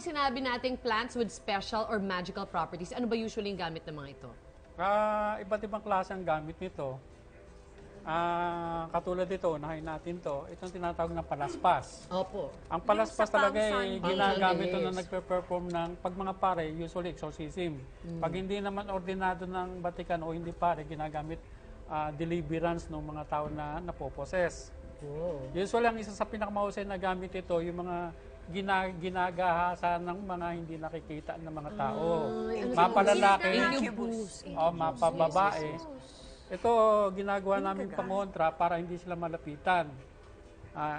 pag sinabi nating plants with special or magical properties, ano ba usually yung gamit ng mga ito? Iba't ibang klase ang gamit nito. Katulad dito, unahin natin to. Itong tinatawag na palaspas. Opo. Ang palaspas talaga ay ginagamit ito Yes. na nagpe-perform ng, pag mga pare, usually exorcism. Pag hindi naman ordinado ng Vatican o hindi pare, ginagamit deliverance ng mga tao na napoposes. Oh. Usually, ang isa sa pinakamahusay na gamit ito, yung mga ginagahasa ng mga hindi nakikita ng mga tao. Mapalalaki, mapababae. Ito, ginagawa namin pangontra para hindi sila malapitan.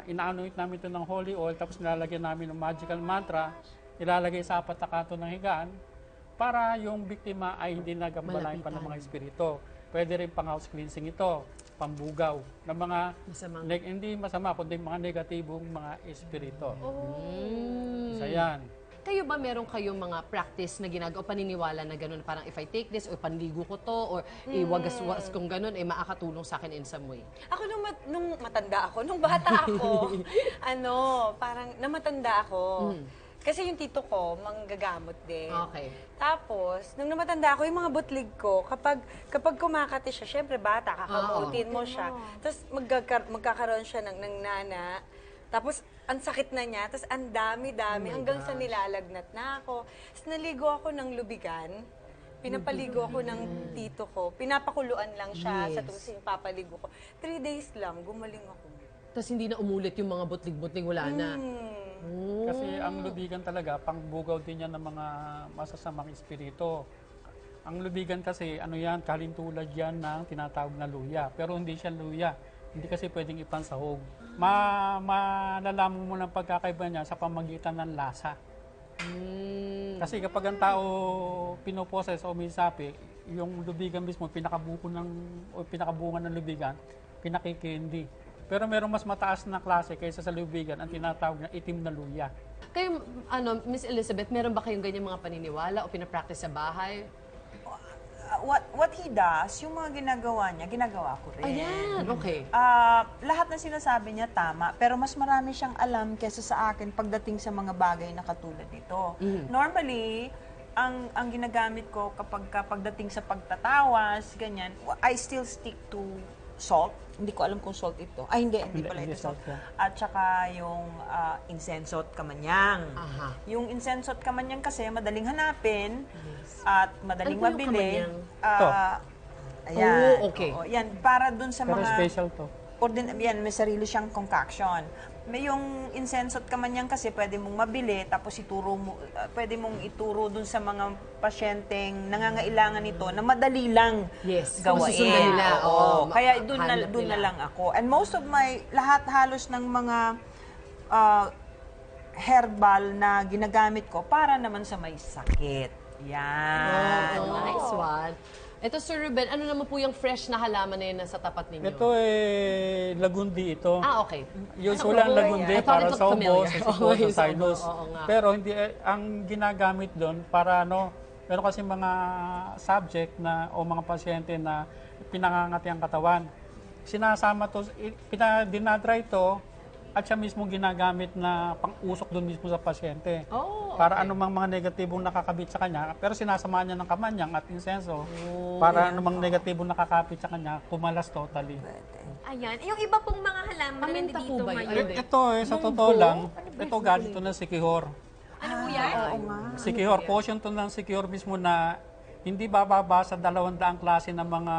Inaanoint namin ito ng holy oil, tapos nilalagyan namin ng magical mantra, ilalagay sa apat na kanto ng higaan, para yung biktima ay hindi nagambalain pa ng mga espiritu. Pwede rin pang house cleansing ito, pambugaw ng mga hindi masama, kundi mga negatibong mga espiritu. So, yan. Kayo ba meron kayong mga practice na ginagawa, paniniwala na gano'n, parang if I take this, or panligo ko to, or iwagas-wagas kong gano'n, ay makakatulong sa akin in some way? Ako nung matanda ako, nung bata ako, parang namatanda ako. Kasi yung tito ko, manggagamot din. Okay. Tapos, nung namatanda ako, yung mga butlig ko, kapag kumakati siya, syempre bata, kakamutin mo siya. Tapos magkakaroon siya ng nana. Tapos, ang sakit na niya. Tapos, ang dami-dami. hanggang sa nilalagnat na ako. Tapos, naligo ako ng lubigan. Pinapaligo ako ng tito ko. Pinapakuluan lang siya sa tuwing papaligo ko. 3 days lang, gumaling ako. Tapos hindi na umulit yung mga butlig-butlig, wala na. Kasi ang lubigan talaga, pangbugaw din yan ng mga masasamang espiritu. Ang lubigan kasi, kalintulad yan ng tinatawag na luya. Pero hindi siya luya. Hindi kasi pwedeng ipansahog. Malalaman mo ng pagkakaiba niya sa pamagitan ng lasa. Kasi kapag ang tao pinoposes o misapi, yung lubigan mismo, pinakabungan ng lubigan, pinakikindi. Pero merong mas mataas na klase kaysa sa lubigan, ang tinatawag na itim na luya. Kayo, Miss Elizabeth, meron ba kayong ganyan mga paniniwala o pinapractice sa bahay? What he does, yung mga ginagawa niya, ginagawa ko rin. Ayan, okay. Lahat ng sinasabi niya tama, pero mas marami siyang alam kesa sa akin pagdating sa mga bagay na katulad nito. Normally, ang ginagamit ko pagdating sa pagtatawas, ganyan, I still stick to salt. Hindi ko alam kung salt ito. Hindi pala ito salt. At saka yung incenso at kamanyang. Yung incenso at kamanyang kasi madaling hanapin at madaling mabili. Ayan. Okay. Yan, para dun sa Pero mga... special to. Yan, may sarili siyang concoction. May yung incenso at kamanyang kasi pwede mong mabili, tapos pwede mong ituro dun sa mga pasyenteng nangangailangan nito na madali lang gawain. Susundan nila. Kaya dun na lang ako. And most of lahat halos ng mga herbal na ginagamit ko para naman sa may sakit. Yan. Nice one. Ito, Sir Ruben, ano naman po yung fresh na halaman na yun nasa tapat ninyo? Ito lagundi ito. Okay. Usually ang lagundi para sa ubo, sa siko, sa sinus. Pero hindi, ang ginagamit doon para meron kasi mga subject o mga pasyente na pinangangati ang katawan. Sinasama to, dinadry ito, at siya mismo ginagamit na pang-usok doon mismo sa pasyente. Para anumang mga negatibong nakakabit sa kanya, pero sinasama niya ng kamanyang at insenso para anumang negatibong nakakapit sa kanya, kumalas totally. Ayan. Yung iba pong mga halaman na Paminta po nandito ba yun? ngayon. Ito sa totoo lang, ito galing to ng sikihor. Ano po yan? Sikihor, portion to ng sikihor mismo na hindi bababa sa 200 klase ng mga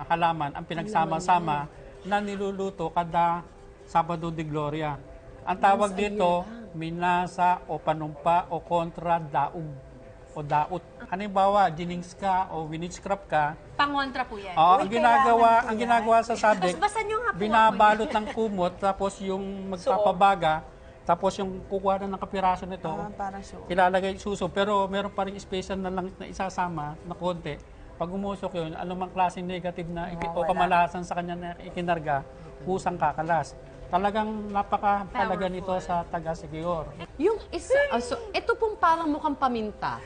halaman ang pinagsama-sama na niluluto kada Sabado de Gloria. Ang tawag dito, minasa o panumpa o kontra daug o daut. Halimbawa, jinings ka o winitchcraft ka, Pangontra po yan. ang ginagawa sa subject, Basahan nyo nga po binabalot ng kumot, tapos yung magpapabaga, tapos yung kukuha na ng kapiraso nito, Para so. ilalagay suso, pero meron pa rin special na lang na isasama na konti. Pag umusok yun, anumang klaseng negative na o kamalasan sa kanya na ikinarga, kusang kakalas. Talagang napakahalaga nito sa taga-Siquijor. Yung isa, ito pong parang mukhang paminta.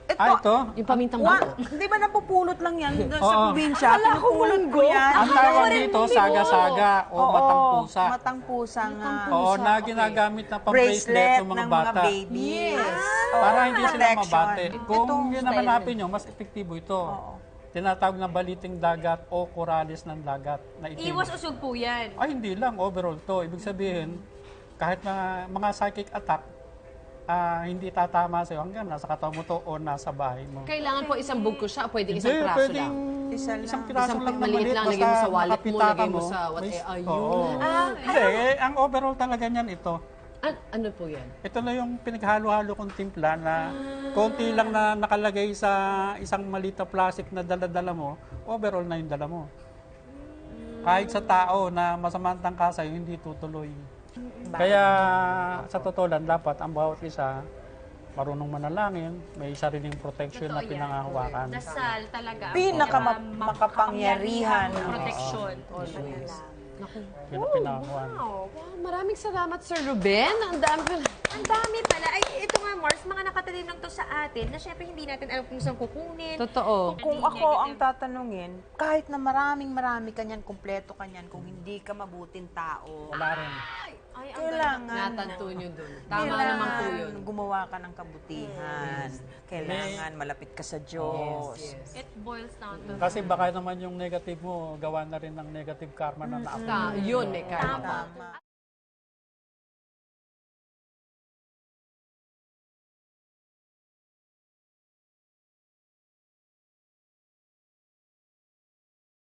Ito? Yung pamintang bato. Di ba napupulot lang yan doon sa probinsya? Pinupulot ko yan. Ang tawag dito, saga-saga o matang pusa. Matang pusa nga. Oo, na ginagamit na pang-bracelet ng mga bata. baby. Yes. Para hindi sila Protection. mabate. Kung Itong yun naman hanapin nyo, mas epektibo ito. Tinatawag na baliting dagat o coralis ng dagat na itim. Iwas usog po yan. Ay, hindi lang. Overall to. Ibig sabihin, kahit na mga psychic attack, hindi tatama sa'yo hanggang nasa katawan mo to o nasa bahay mo. Kailangan po isang bugko siya o pwedeng Hindi, isang praso pwedeng lang? isang piraso Isang lang na maliit maliit. lang, lagay mo sa wallet mo, nakapita lagay mo ka sa what- may- ayun. Oo. Hindi, ang overall talaga niyan ito. Ano po yan? Ito na yung pinaghalo-halo kong timpla na konti lang na nakalagay sa isang maliit na plastic na dala-dala mo, overall na yung dala mo. Kahit sa tao na masamang tangka sa'yo, hindi tutuloy. Kaya sa totoo lang, dapat ang bawat isa marunong manalangin, may sariling protection na Totoo yan. pinangahawakan. Dasal talaga. Makapangyarihan. Protection. Yun ang pinangahawakan. Wow, maraming salamat, Sir Ruben. Ang dami. Ang dami pala. Ay, ito nga, Mars, mga nakatalim lang to sa atin na syempre hindi natin alam kung saan kukunin. Totoo. Kung ako ang tatanungin, kahit na marami kanyan, kumpleto kanyan, kung hindi ka mabuting tao, Wala rin. Ay, ang kailangan Natanto nyo dun. Tama naman po yun. gumawa ka ng kabutihan. Kailangan malapit ka sa Diyos. It boils down to Kasi baka naman yung negative mo, gawa na rin ng negative karma na naapos. Yun, may karma. Tama.